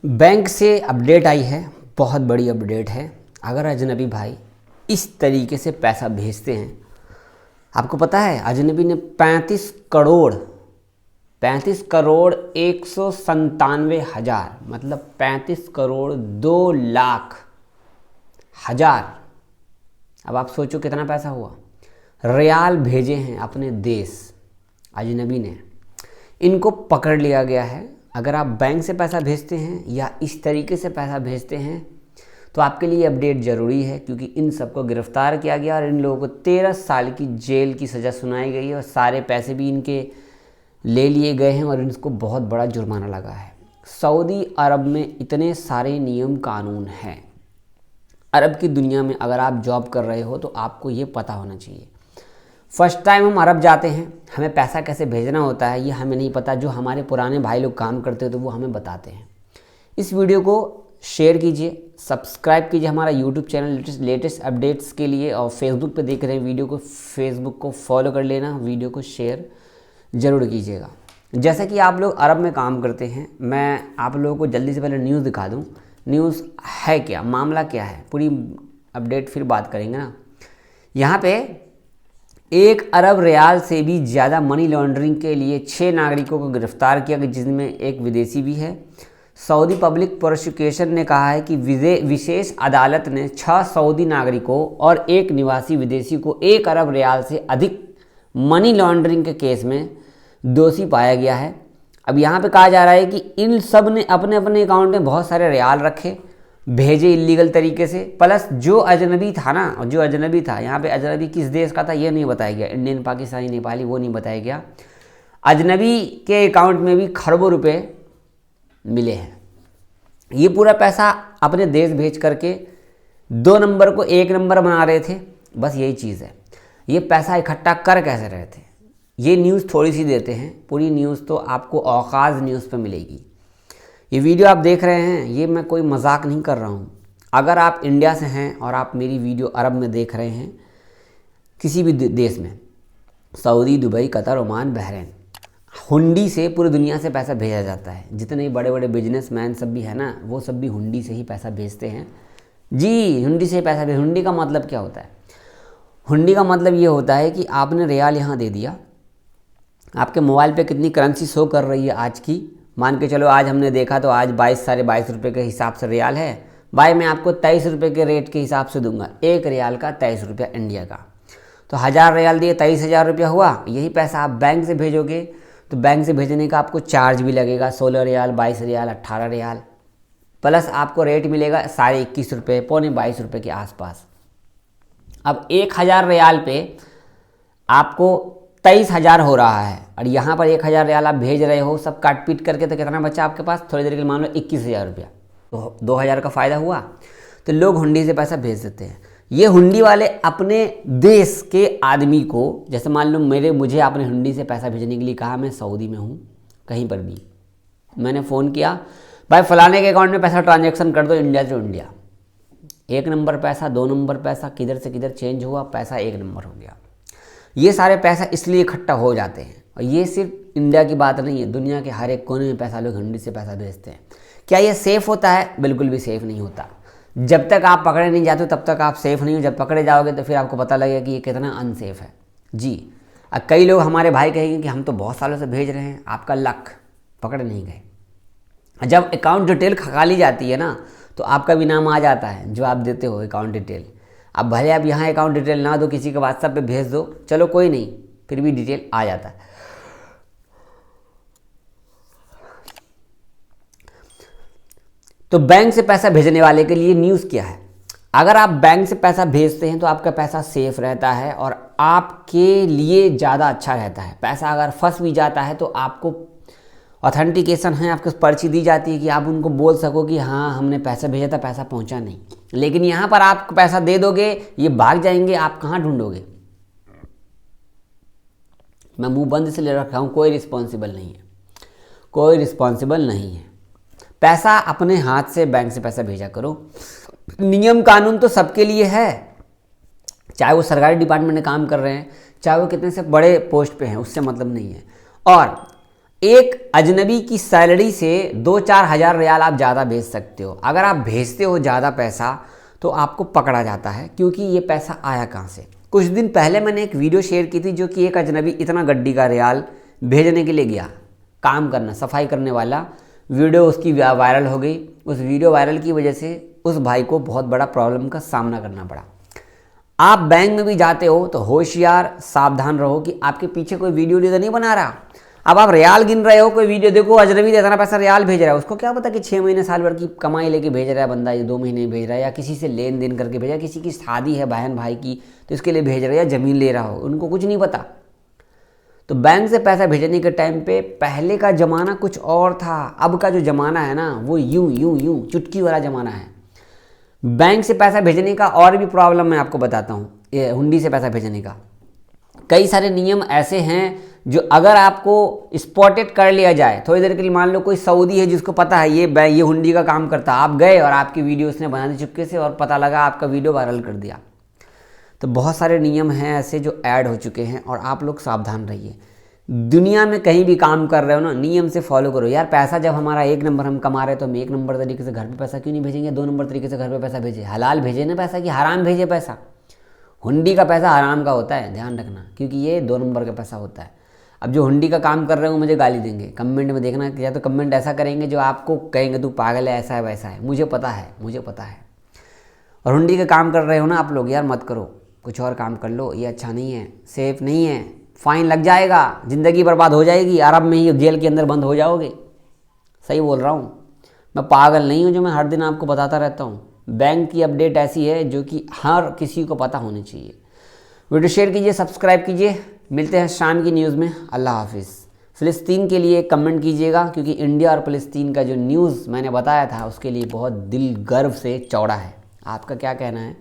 Bank से update आई है, बहुत बड़ी अपडेट है। अगर अजनबी भाई इस तरीके से पैसा भेजते हैं, आपको पता है अजनबी ने 35 करोड़ 197,000 मतलब 35 करोड़ 2 लाख हजार, अब आप सोचो कितना पैसा हुआ, रियाल भेजे हैं अपने देश अजनबी ने। इनको पकड़ लिया गया है। अगर आप बैंक से पैसा भेजते हैं या इस तरीके से पैसा भेजते हैं तो आपके लिए अपडेट ज़रूरी है, क्योंकि इन सबको गिरफ्तार किया गया और इन लोगों को 13 साल की जेल की सज़ा सुनाई गई है और सारे पैसे भी इनके ले लिए गए हैं और इनको बहुत बड़ा जुर्माना लगा है। सऊदी अरब में इतने सारे नियम कानून हैं। अरब की दुनिया में अगर आप जॉब कर रहे हो तो आपको ये पता होना चाहिए। फर्स्ट टाइम हम अरब जाते हैं, हमें पैसा कैसे भेजना होता है ये हमें नहीं पता। जो हमारे पुराने भाई लोग काम करते हो तो वो हमें बताते हैं। इस वीडियो को शेयर कीजिए, सब्सक्राइब कीजिए हमारा यूट्यूब चैनल लेटेस्ट अपडेट्स के लिए, और फेसबुक पे देख रहे हैं वीडियो को, फेसबुक को फॉलो कर लेना, वीडियो को शेयर ज़रूर कीजिएगा। जैसा कि आप लोग अरब में काम करते हैं, मैं आप लोगों को जल्दी से पहले न्यूज़ दिखा दूँ। न्यूज़ है क्या, मामला क्या है, पूरी अपडेट फिर बात करेंगे ना। यहाँ पे 1 अरब रियाल से भी ज़्यादा मनी लॉन्ड्रिंग के लिए 6 नागरिकों को गिरफ्तार किया गया, जिसमें एक विदेशी भी है। सऊदी पब्लिक प्रोसिक्यूशन ने कहा है कि विशेष अदालत ने 6 सऊदी नागरिकों और 1 निवासी विदेशी को 1 अरब रियाल से अधिक मनी लॉन्ड्रिंग के केस में दोषी पाया गया है। अब यहाँ पे कहा जा रहा है कि इन सब ने अपने अपने अकाउंट में बहुत सारे रियाल रखे, भेजे इलीगल तरीके से। प्लस जो अजनबी था ना, जो अजनबी था, यहाँ पे अजनबी किस देश का था ये नहीं बताया गया, इंडियन, पाकिस्तानी, नेपाली, वो नहीं बताया गया। अजनबी के अकाउंट में भी खरबों रुपए मिले हैं। ये पूरा पैसा अपने देश भेज करके 2 नंबर को 1 नंबर बना रहे थे, बस यही चीज़ है। ये पैसा इकट्ठा कर कैसे रहे थे, ये न्यूज़ थोड़ी सी देते हैं। पूरी न्यूज़ तो आपको औकाज़ न्यूज़ पे मिलेगी। ये वीडियो आप देख रहे हैं, ये मैं कोई मजाक नहीं कर रहा हूँ। अगर आप इंडिया से हैं और आप मेरी वीडियो अरब में देख रहे हैं, किसी भी देश में, Saudi, Dubai, Qatar, Oman, Bahrain, हुंडी से पूरी दुनिया से पैसा भेजा जाता है। जितने बड़े बड़े बिजनेसमैन सब भी है ना, वो सब भी हुंडी से ही पैसा भेजते हैं। जी, हुंडी से पैसा भेज। हुंडी का मतलब क्या होता है? हुंडी का मतलब ये होता है कि आपने रियाल यहाँ दे दिया, आपके मोबाइल पे कितनी करेंसी शो कर रही है आज की, मान के चलो आज हमने देखा तो आज 22 रुपये के हिसाब से रियाल है। भाई मैं आपको 23 रुपये के रेट के हिसाब से दूंगा, 1 रियाल का 23 रुपया इंडिया का, तो 1000 रियाल दिए 23,000 रुपया हुआ। यही पैसा आप बैंक से भेजोगे तो बैंक से भेजने का आपको चार्ज भी लगेगा, 16 रियाल, 22 रियाल, 18 रियाल, प्लस आपको रेट मिलेगा 21.5 रुपये, पौने 22 रुपये के आसपास। अब 1000 रियाल पे आपको 23,000 हो रहा है और यहाँ पर 1000 रियाल आप भेज रहे हो, सब काट पीट करके, तो कितना बचा आपके पास? थोड़ी देर के लिए मान लो 21,000 रुपया, तो 2,000 का फ़ायदा हुआ। तो लोग हुंडी से पैसा भेज देते हैं। ये हुंडी वाले अपने देश के आदमी को, जैसे मान लो मुझे आपने हुंडी से पैसा भेजने के लिए कहा, मैं सऊदी में हूँ, कहीं पर भी मैंने फ़ोन किया, भाई फलाने के अकाउंट में पैसा ट्रांजेक्शन कर दो, इंडिया से इंडिया, 1 नंबर पैसा, 2 नंबर पैसा, किधर से किधर चेंज हुआ, पैसा 1 नंबर हो गया। ये सारे पैसा इसलिए इकट्ठा हो जाते हैं। और ये सिर्फ इंडिया की बात नहीं है, दुनिया के हर एक कोने में पैसा लोग हुंडी से पैसा भेजते हैं। क्या ये सेफ़ होता है? बिल्कुल भी सेफ़ नहीं होता। जब तक आप पकड़े नहीं जाते तब तक आप सेफ़ नहीं हो। जब पकड़े जाओगे तो फिर आपको पता लगेगा कि ये कितना अनसेफ़ है। जी, अब कई लोग हमारे भाई कहेंगे कि हम तो बहुत सालों से भेज रहे हैं, आपका लक, पकड़े नहीं गए। जब अकाउंट डिटेल खाली जाती है ना, तो आपका भी नाम आ जाता है जो आप देते हो अकाउंट डिटेल। अब भले आप यहाँ अकाउंट डिटेल ना दो, किसी के व्हाट्सएप पे भेज दो, चलो कोई नहीं, फिर भी डिटेल आ जाता है। तो बैंक से पैसा भेजने वाले के लिए न्यूज़ क्या है? अगर आप बैंक से पैसा भेजते हैं तो आपका पैसा सेफ रहता है और आपके लिए ज़्यादा अच्छा रहता है। पैसा अगर फंस भी जाता है तो आपको ऑथेंटिकेशन है, आपको पर्ची दी जाती है कि आप उनको बोल सको कि हाँ हमने पैसा भेजा था, पैसा पहुंचा नहीं। लेकिन यहाँ पर आप पैसा दे दोगे, ये भाग जाएंगे, आप कहाँ ढूंढोगे? मैं मुंह बंद से ले रखा हूँ, कोई रिस्पॉन्सिबल नहीं है, कोई रिस्पॉन्सिबल नहीं है। पैसा अपने हाथ से बैंक से पैसा भेजा करो। नियम कानून तो सबके लिए है, चाहे वो सरकारी डिपार्टमेंट में काम कर रहे हैं, चाहे वो कितने से बड़े पोस्ट पे हैं, उससे मतलब नहीं है। और एक अजनबी की सैलरी से 2-4 हज़ार रियाल आप ज़्यादा भेज सकते हो। अगर आप भेजते हो ज़्यादा पैसा तो आपको पकड़ा जाता है, क्योंकि ये पैसा आया कहाँ से। कुछ दिन पहले मैंने एक वीडियो शेयर की थी, जो कि एक अजनबी इतना गड्डी का रियाल भेजने के लिए गया, काम करना, सफाई करने वाला। वीडियो उसकी वायरल हो गई। उस वीडियो वायरल की वजह से उस भाई को बहुत बड़ा प्रॉब्लम का सामना करना पड़ा। आप बैंक में भी जाते हो तो होशियार, सावधान रहो कि आपके पीछे कोई वीडियो तो नहीं बना रहा। अब आप रियाल गिन रहे हो, कोई वीडियो देखो, अजनबी तो इतना पैसा रियाल भेज रहा है, उसको क्या पता कि 6 महीने साल भर की कमाई लेके भेज रहा है बंदा, ये 2 महीने भेज रहा है, या किसी से लेन देन करके भेजा, किसी की शादी है बहन भाई की तो इसके लिए भेज रहा है, या ज़मीन ले रहा हो, उनको कुछ नहीं पता। तो बैंक से पैसा भेजने के टाइम पे पहले का ज़माना कुछ और था, अब का जो ज़माना है ना वो यूं यूं यूं चुटकी वाला ज़माना है। बैंक से पैसा भेजने का और भी प्रॉब्लम मैं आपको बताता हूँ। ये हुंडी से पैसा भेजने का कई सारे नियम ऐसे हैं, जो अगर आपको स्पॉटेड कर लिया जाए, थोड़ी देर के लिए, मान लो कोई सऊदी है जिसको पता है ये हुंडी का काम करता है, आप गए और आपकी वीडियो उसने बना दी चुपके से और पता लगा आपका वीडियो वायरल कर दिया। तो बहुत सारे नियम हैं ऐसे जो ऐड हो चुके हैं, और आप लोग सावधान रहिए। दुनिया में कहीं भी काम कर रहे हो ना, नियम से फॉलो करो यार। पैसा जब हमारा 1 नंबर हम कमा रहे हैं तो हम 1 नंबर तरीके से घर पे पैसा क्यों नहीं भेजेंगे, 2 नंबर तरीके से घर पे पैसा भेजे। हलाल भेजे ना पैसा, कि हराम भेजे पैसा। हुंडी का पैसा हराम का होता है, ध्यान रखना, क्योंकि ये 2 नंबर का पैसा होता है। अब जो हुंडी का काम कर रहे हो मुझे गाली देंगे कमेंट में, देखना, या तो कमेंट ऐसा करेंगे जो आपको कहेंगे तू पागल है, ऐसा है वैसा है। मुझे पता है, मुझे पता है। और हुंडी का काम कर रहे हो ना आप लोग, यार मत करो, कुछ और काम कर लो। ये अच्छा नहीं है, सेफ नहीं है, फाइन लग जाएगा, ज़िंदगी बर्बाद हो जाएगी, अरब में ही जेल के अंदर बंद हो जाओगे। सही बोल रहा हूँ, मैं पागल नहीं हूँ जो मैं हर दिन आपको बताता रहता हूँ। बैंक की अपडेट ऐसी है जो कि हर किसी को पता होनी चाहिए। वीडियो शेयर कीजिए, सब्सक्राइब कीजिए। मिलते हैं शाम की न्यूज़ में। अल्लाह हाफिज़। फ़िलिस्तीन के लिए कमेंट कीजिएगा, क्योंकि इंडिया और फ़िलिस्तीन का जो न्यूज़ मैंने बताया था उसके लिए बहुत दिल गर्व से चौड़ा है। आपका क्या कहना है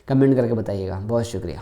कमेंट करके बताइएगा। बहुत शुक्रिया।